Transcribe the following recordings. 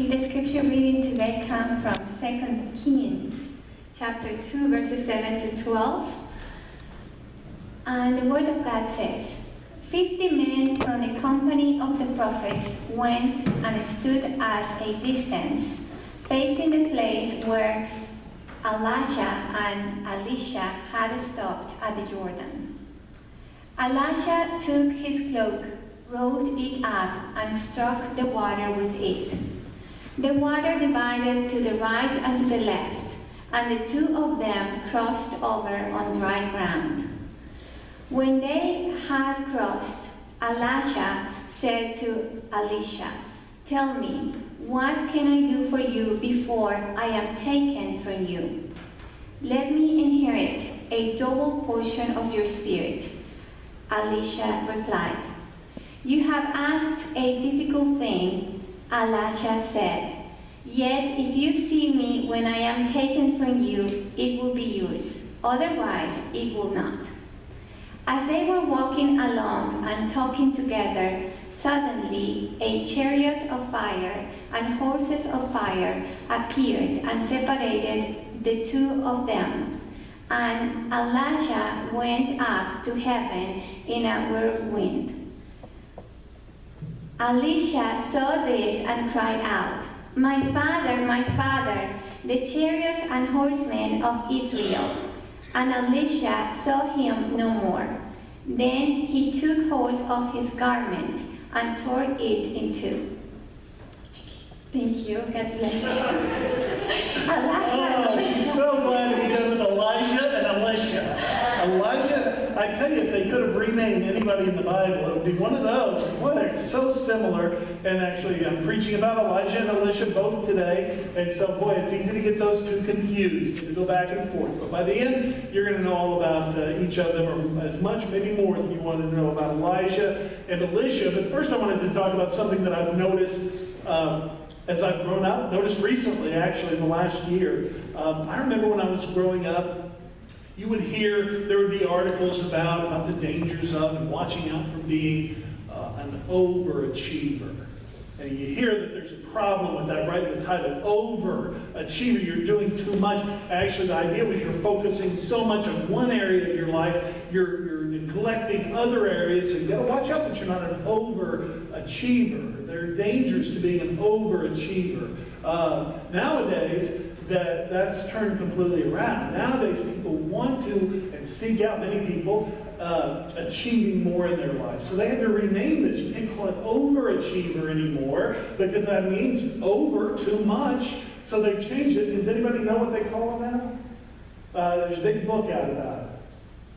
The scripture reading today comes from 2 Kings, chapter 2, verses 7 to 12. And the word of God says, 50 men from the company of the prophets went and stood at a distance, facing the place where Elisha and Elisha had stopped at the Jordan. Elisha took his cloak, rolled it up, and struck the water with it. The water divided to the right and to the left, and the two of them crossed over on dry ground. When they had crossed, Elisha said to Elisha, "Tell me, what can I do for you before I am taken from you? Let me inherit a double portion of your spirit." Elisha replied, "You have asked a difficult thing." Elisha said, "Yet if you see me when I am taken from you, it will be yours. Otherwise, it will not." As they were walking along and talking together, suddenly a chariot of fire and horses of fire appeared and separated the two of them. And Elisha went up to heaven in a whirlwind. Elisha saw this and cried out, my father, the chariots and horsemen of Israel." And Elisha saw him no more. Then he took hold of his garment and tore it in two. Thank you. God bless you. I'm so glad to be done with Elijah and Elisha. Elijah, I tell you, if they could have renamed anybody in the Bible, it would be one of those. Boy, they're so similar. And actually, I'm preaching about Elijah and Elisha both today. And so, boy, it's easy to get those two confused and to go back and forth. But by the end, you're going to know all about each of them, or as much, maybe more, than you want to know about Elijah and Elisha. But first, I wanted to talk about something that I've noticed as I've grown up, noticed recently, actually, in the last year. I remember when I was growing up, you would hear, there would be articles about the dangers of and watching out for being an overachiever. And you hear that there's a problem with that, right in the title, overachiever. You're doing too much. Actually, the idea was you're focusing so much on one area of your life, you're neglecting other areas, so you got to watch out that you're not an overachiever. There are dangers to being an overachiever. Nowadays, that's turned completely around. Nowadays, people want to and seek out, many people, achieving more in their lives. So they had to rename this. You can't call it overachiever anymore because that means over, too much. So they changed it. Does anybody know what they call it now? There's a big book out about it.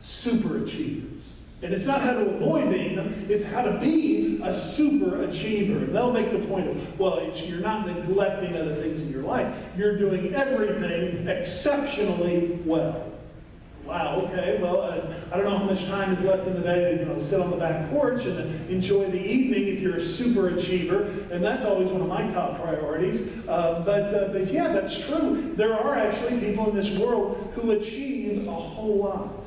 Superachievers. And it's not how to avoid being them, it's how to be a superachiever. And they'll make the point of, well, you're not neglecting other things in your life. You're doing everything exceptionally well. Wow, okay, well, I don't know how much time is left in the day to sit on the back porch and enjoy the evening if you're a superachiever, and that's always one of my top priorities. But yeah, that's true. There are actually people in this world who achieve a whole lot.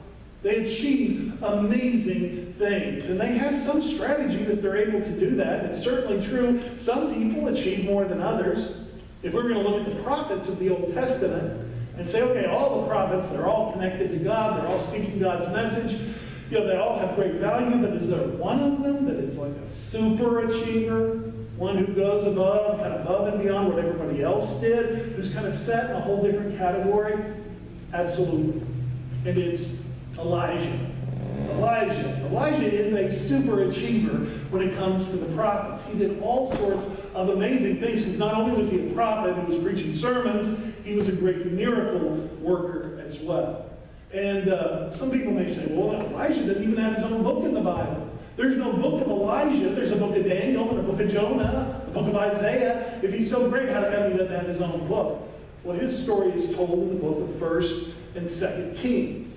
They achieve amazing things, and they have some strategy that they're able to do that. It's certainly true. Some people achieve more than others. If we're going to look at the prophets of the Old Testament and say, okay, all the prophets, they're all connected to God, they're all speaking God's message, they all have great value, but is there one of them that is like a super achiever, one who goes kind of above and beyond what everybody else did, who's kind of set in a whole different category? Absolutely. And it's Elijah. Elijah is a super achiever when it comes to the prophets. He did all sorts of amazing things. Not only was he a prophet who was preaching sermons, he was a great miracle worker as well. And some people may say, well, Elijah didn't even have his own book in the Bible. There's no book of Elijah. There's a book of Daniel and a book of Jonah, a book of Isaiah. If he's so great, how come he doesn't have his own book? Well, his story is told in the book of 1st and 2nd Kings.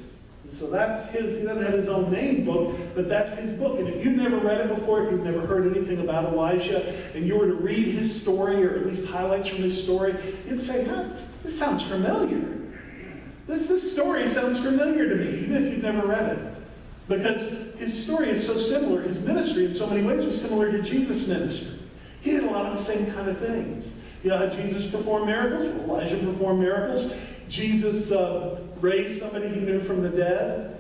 So that's his, he doesn't have his own name book, but that's his book. And if you've never read it before, if you've never heard anything about Elijah, and you were to read his story, or at least highlights from his story, you'd say, this sounds familiar. This story sounds familiar to me, even if you've never read it. Because his story is so similar, his ministry in so many ways was similar to Jesus' ministry. He did a a lot of the same kind of things. You know how Jesus performed miracles? Well, Elijah performed miracles. Jesus raised somebody he knew from the dead.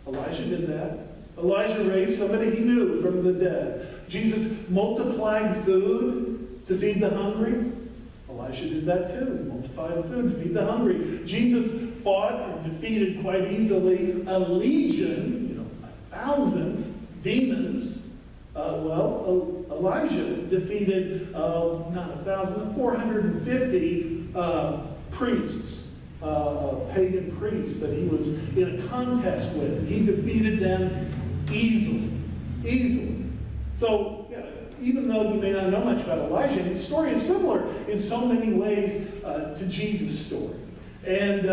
Elijah did that. Elijah raised somebody he knew from the dead. Jesus multiplied food to feed the hungry. Elijah did that too. He multiplied food to feed the hungry. Jesus fought and defeated quite easily a legion, 1,000 demons. Elijah defeated not 1,000, 450 priests, pagan priests that he was in a contest with. He defeated them easily. So, even though you may not know much about Elijah, his story is similar in so many ways to Jesus' story. And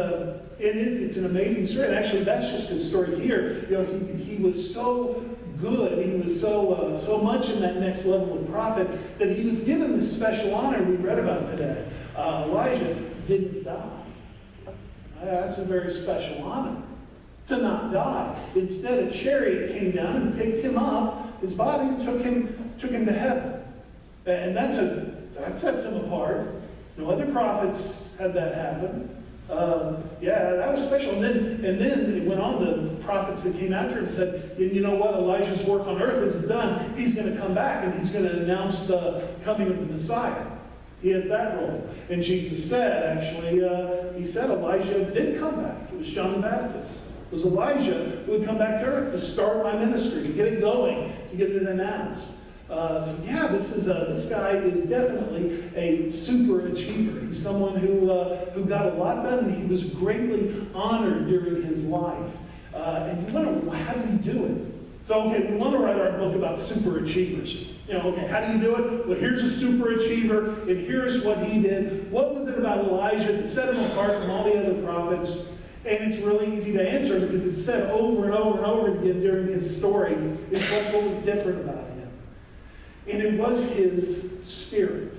it's an amazing story. And actually, that's just his story here. He was so good. He was so much in that next level of prophet that he was given this special honor we read about today. Elijah didn't die. That's a very special honor, to not die. Instead, a chariot came down and picked him up, his body, and took him to heaven. And that sets him apart. No other prophets had that happen. That was special. And then it went on, the prophets that came after him said, you know what, Elijah's work on earth isn't done. He's going to come back and he's going to announce the coming of the Messiah. He has that role. And Jesus said, he said Elijah did come back. It was John the Baptist. It was Elijah who would come back to earth to start my ministry, to get it going, to get it announced. This guy is definitely a super achiever. He's someone who got a lot done, and he was greatly honored during his life. And you wonder, how did he do it? So, we want to write our book about super achievers. How do you do it? Well, here's a super achiever, and here's what he did. What was it about Elijah that set him apart from all the other prophets? And it's really easy to answer because it's said over and over and over again during his story. It's what was different about him. And it was his spirit,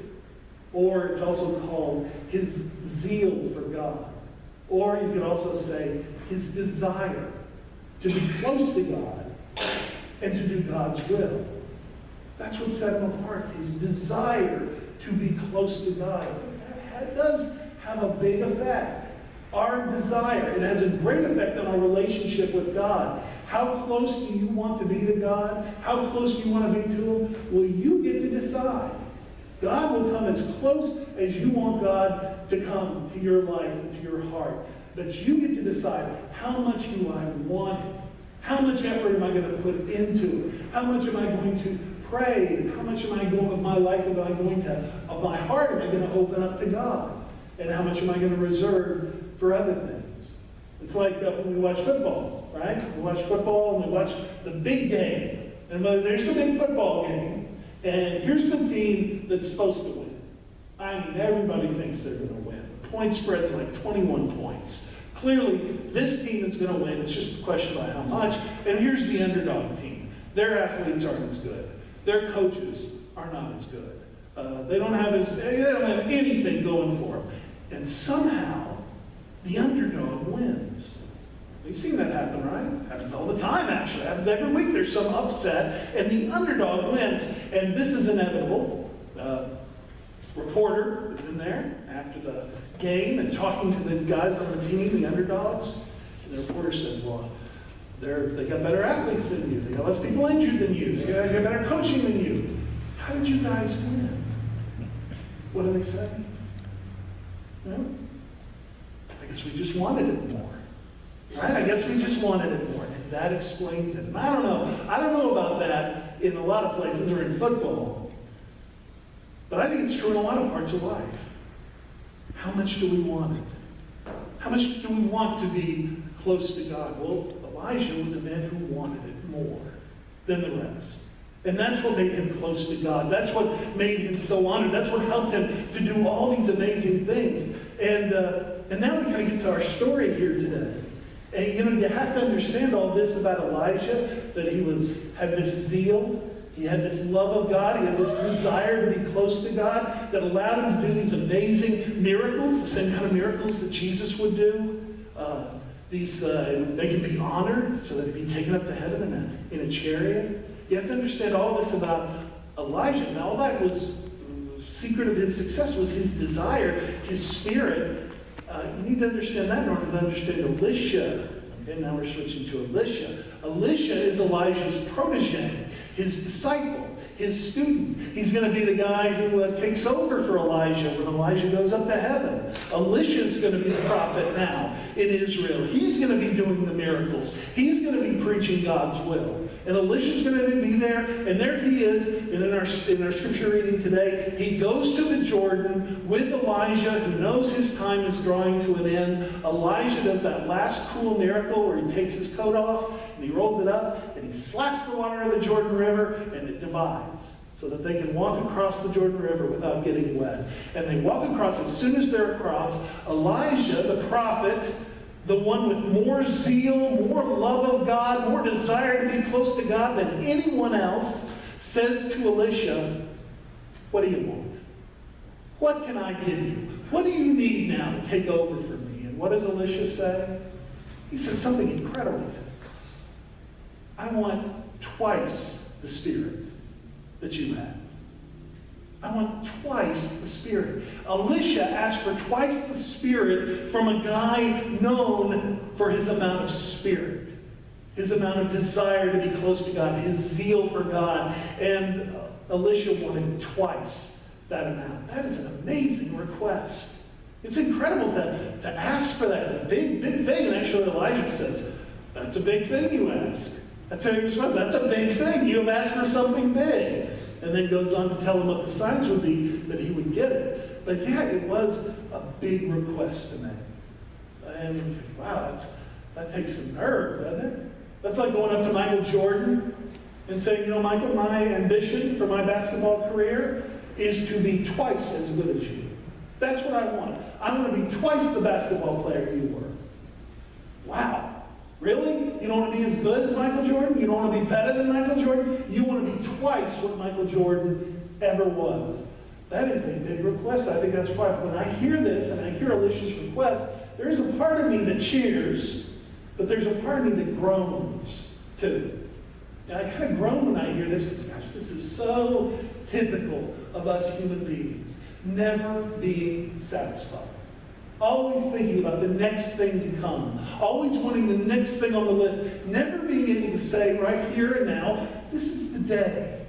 or it's also called his zeal for God. Or you could also say his desire to be close to God and to do God's will. That's what set him apart, his desire to be close to God. That does have a big effect. Our desire, it has a great effect on our relationship with God. How close do you want to be to God? How close do you want to be to Him? Well, you get to decide. God will come as close as you want God to come to your life and to your heart. But you get to decide, how much do I want Him? How much effort am I going to put into it? How much am I going to pray? And how much am I going of my life am I going to, of my heart am I going to open up to God? And how much am I going to reserve for other things? It's like when we watch football, right? We watch football and we watch the big game. And there's the big football game. And here's the team that's supposed to win. I mean, everybody thinks they're going to win. The point spread's like 21 points. Clearly, this team is going to win. It's just a question about how much. And here's the underdog team. Their athletes aren't as good. Their coaches are not as good. They don't have anything going for them. And somehow, the underdog wins. We've seen that happen, right? Happens all the time, actually. Happens every week. There's some upset, and the underdog wins. And this is inevitable. Reporter is in there after the game and talking to the guys on the team, the underdogs. And the reporter said, well, they got better athletes than you. They got less people injured than you. They got better coaching than you. How did you guys win? What do they say? Well, I guess we just wanted it more. Right? I guess we just wanted it more. And that explains it. And I don't know about that in a lot of places or in football. But I think it's true in a lot of parts of life. How much do we want it? How much do we want to be close to God? Well, Elijah was a man who wanted it more than the rest. And that's what made him close to God. That's what made him so honored. That's what helped him to do all these amazing things. And now we kind of get to our story here today. And you have to understand all this about Elijah, that he had this zeal, he had this love of God, he had this desire to be close to God that allowed him to do these amazing miracles, the same kind of miracles that Jesus would do. They can be honored so that he'd be taken up to heaven in a chariot. You have to understand all this about Elijah. Now, all that was secret of his success was his desire, his spirit. You need to understand that in order to understand Elisha. Okay, now we're switching to Elisha. Elisha is Elijah's protege, his disciple, his student. He's going to be the guy who takes over for Elijah when Elijah goes up to heaven. Elisha is going to be the prophet now in Israel. He's going to be doing the miracles. He's going to be preaching God's will. And Elisha's going to be there, and there he is. And in our scripture reading today, he goes to the Jordan with Elijah, who knows his time is drawing to an end. Elijah does that last cool miracle where he takes his coat off, and he rolls it up, and he slaps the water of the Jordan River, and it divides, so that they can walk across the Jordan River without getting wet. And they walk across. As soon as they're across, Elijah, the prophet, the one with more zeal, more love of God, more desire to be close to God than anyone else, says to Elisha, "What do you want? What can I give you? What do you need now to take over for me?" And what does Elisha say? He says something incredible. He says, "I want twice the Spirit that you have. I want twice the Spirit." Elisha asked for twice the Spirit from a guy known for his amount of spirit, his amount of desire to be close to God, his zeal for God. And Elisha wanted twice that amount. That is an amazing request. It's incredible to ask for that. It's a big, big thing. And actually Elijah says, "That's a big thing you ask." That's how he responds. "That's a big thing. You have asked for something big." And then goes on to tell him what the signs would be that he would get it. But yeah, it was a big request to make. And you think, wow, that takes some nerve, doesn't it? That's like going up to Michael Jordan and saying, "You know, Michael, my ambition for my basketball career is to be twice as good as you. That's what I want. I want to be twice the basketball player you were." Wow. Really? You don't want to be as good as Michael Jordan? You don't want to be better than Michael Jordan? You want to be twice what Michael Jordan ever was. That is a big request. I think that's why when I hear this and I hear Elisha's request, there's a part of me that cheers, but there's a part of me that groans too. And I kind of groan when I hear this because, gosh, this is so typical of us human beings. Never being satisfied. Always thinking about the next thing to come. Always wanting the next thing on the list. Never being able to say right here and now, this is the day.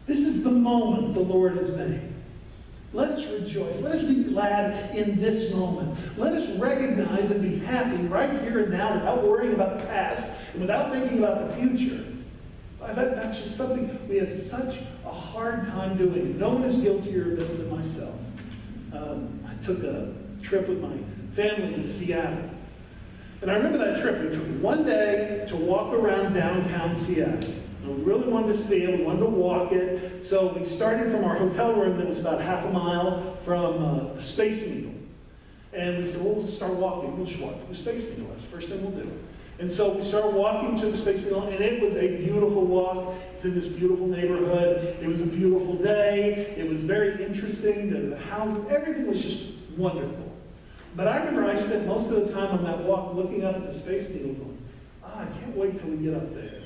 This is the moment the Lord has made. Let us rejoice. Let us be glad in this moment. Let us recognize and be happy right here and now without worrying about the past and without thinking about the future. That's just something we have such a hard time doing. No one is guiltier of this than myself. I took a trip with my family to Seattle. And I remember that trip. We took one day to walk around downtown Seattle. And we really wanted to see it. We wanted to walk it. So we started from our hotel room that was about half a mile from the Space Needle. And we said, well, we'll just start walking. We'll just walk to the Space Needle. That's the first thing we'll do. And so we started walking to the Space Needle, and it was a beautiful walk. It's in this beautiful neighborhood. It was a beautiful day. It was very interesting. The houses, everything was just wonderful. But I remember I spent most of the time on that walk looking up at the Space Needle going, I can't wait till we get up there.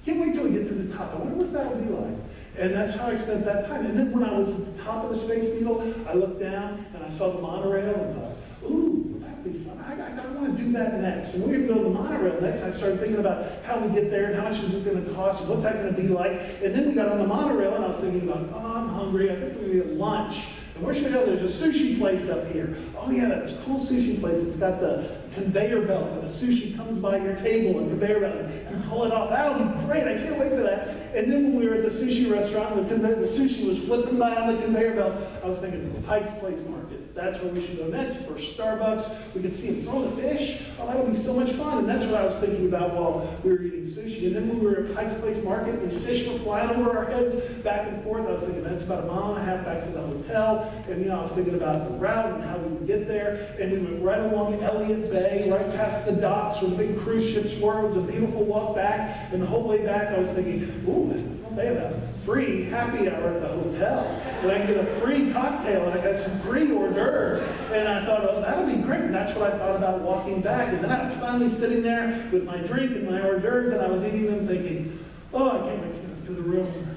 Can't wait till we get to the top. I wonder what that'll be like. And that's how I spent that time. And then when I was at the top of the Space Needle, I looked down and I saw the monorail and thought, ooh, that'd be fun. I want to do that next. And when we were going to the monorail next, I started thinking about how we get there and how much is it going to cost and what's that going to be like. And then we got on the monorail and I was thinking about, oh, I'm hungry. I think we need lunch. And where should we go? There's a sushi place up here. Oh yeah, that's a cool sushi place. It's got the conveyor belt, and the sushi comes by your table and conveyor belt. You pull it off. That'll be great. I can't wait for that. And then when we were at the sushi restaurant, the sushi was flipping by on the conveyor belt. I was thinking, Pike's Place Market. That's where we should go next. For Starbucks, we could see them throw the fish. Oh, that would be so much fun. And that's what I was thinking about while we were eating sushi. And then when we were at Pike's Place Market, these fish were flying over our heads back and forth. I was thinking, that's about a mile and a half back to the hotel. And I was thinking about the route and how we would get there. And we went right along Elliott Bay, right past the docks where the big cruise ships were. It was a beautiful walk back. And the whole way back, I was thinking, ooh, they have a free happy hour at the hotel. And I can get a free cocktail, and I got some free hors d'oeuvres. And I thought, oh, that'll be great. And that's what I thought about walking back. And then I was finally sitting there with my drink and my hors d'oeuvres, and I was eating them thinking, oh, I can't wait to get up to the room.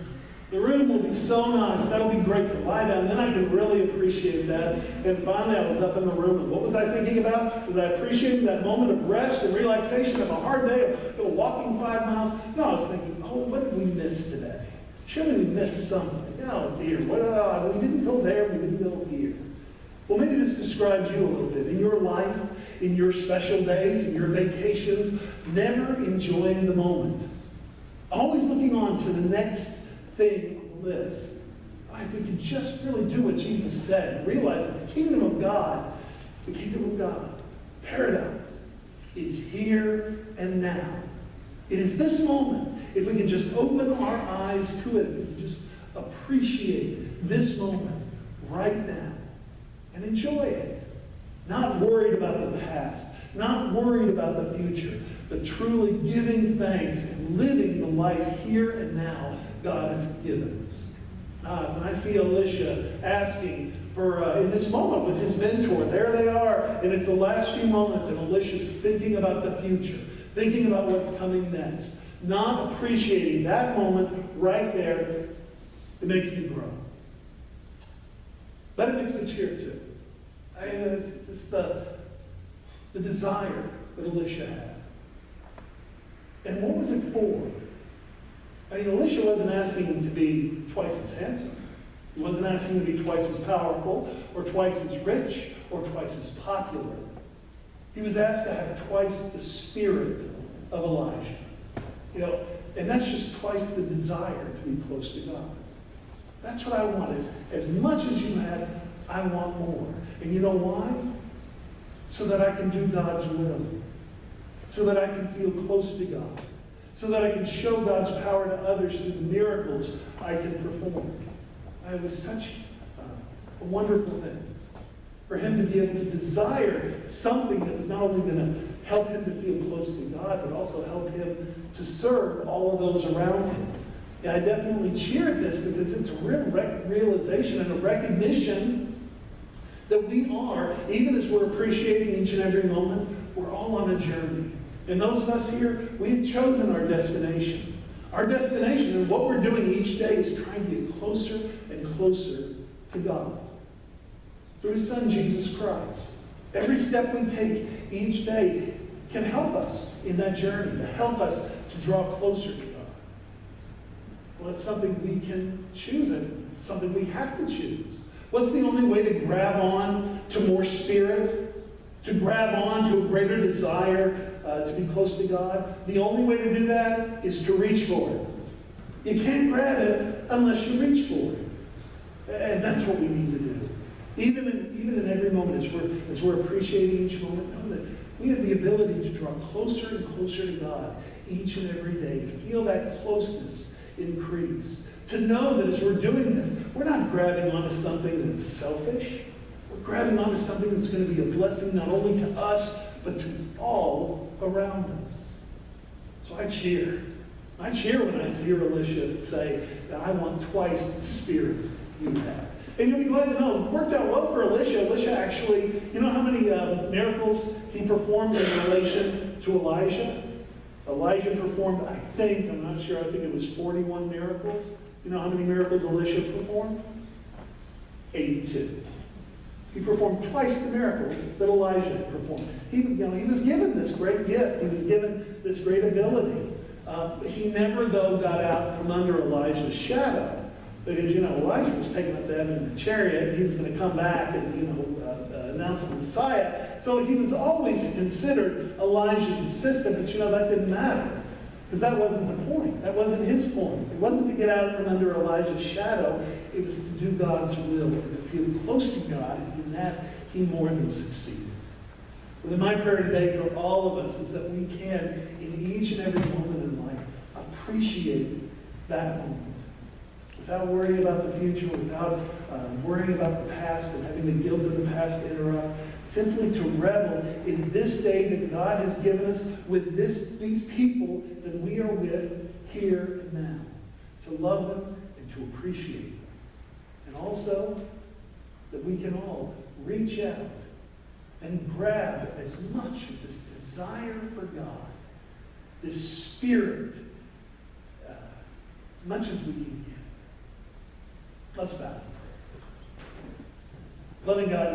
The room will be so nice. That'll be great to lie down. Then I can really appreciate that. And finally, I was up in the room, and what was I thinking about? Was I appreciating that moment of rest and relaxation of a hard day of walking 5 miles? No, I was thinking, oh, what did we miss today? Surely we missed something. Oh, dear. We didn't go there. We didn't go here. Well, maybe this describes you a little bit. In your life, in your special days, in your vacations, never enjoying the moment. Always looking on to the next thing on the list. If we could just really do what Jesus said, realize that the kingdom of God, paradise, is here and now. It is this moment. If we can just open our eyes to it, we can just appreciate this moment right now and enjoy it. Not worried about the past, not worried about the future, but truly giving thanks and living the life here and now God has given us. When I see Elisha asking for, in this moment with his mentor, there they are, and it's the last few moments, and Elisha's thinking about the future, thinking about what's coming next, not appreciating that moment right there, it makes me grow. But it makes me cheer too. It's the desire that Elisha had. And what was it for? Elisha wasn't asking him to be twice as handsome. He wasn't asking him to be twice as powerful, or twice as rich, or twice as popular. He was asked to have twice the spirit of Elijah. And that's just twice the desire to be close to God. That's what I want. As much as you had, I want more. And you know why? So that I can do God's will. So that I can feel close to God. So that I can show God's power to others through the miracles I can perform. It was such a wonderful thing for him to be able to desire something that was not only going to help him to feel close to God, but also help him to serve all of those around him. Yeah, I definitely cheer at this because it's a real realization and a recognition that we are, even as we're appreciating each and every moment, we're all on a journey. And those of us here, we've chosen our destination. Our destination and what we're doing each day is trying to get closer and closer to God. Through His Son, Jesus Christ. Every step we take each day can help us in that journey, to help us to draw closer to God. Well, it's something we can choose, and it's something we have to choose. What's the only way to grab on to more spirit? To grab on to a greater desire to be close to God? The only way to do that is to reach for it. You can't grab it unless you reach for it. And that's what we need to do. Even in every moment, as we're appreciating each moment, know that we have the ability to draw closer and closer to God each and every day, to feel that closeness increase. To know that as we're doing this, we're not grabbing onto something that's selfish. We're grabbing onto something that's going to be a blessing not only to us, but to all around us. So I cheer. I cheer when I see Elisha say that I want twice the spirit you have. And you'll be glad to know, it worked out well for Elisha. Elisha actually, you know how many miracles he performed in relation to Elijah? Elijah performed, I'm not sure, I think it was 41 miracles. You know how many miracles Elisha performed? 82. He performed twice the miracles that Elijah had performed. He was given this great gift. He was given this great ability. He never, though, got out from under Elijah's shadow. Because, Elijah was taken up to heaven in the chariot. He was going to come back and, announce the Messiah. So he was always considered Elijah's assistant. But, that didn't matter. Because that wasn't the point. That wasn't his point. It wasn't to get out from under Elijah's shadow. It was to do God's will and to feel close to God. And in that, he more than succeeded. Well, my prayer today for all of us is that we can, in each and every moment in life, appreciate that moment. Without worrying about the future, without worrying about the past and having the guilt of the past interrupt, simply to revel in this day that God has given us with these people that we are with here and now. To love them and to appreciate them. And also that we can all reach out and grab as much of this desire for God, this spirit, as much as we can get. Let's bow. Loving God,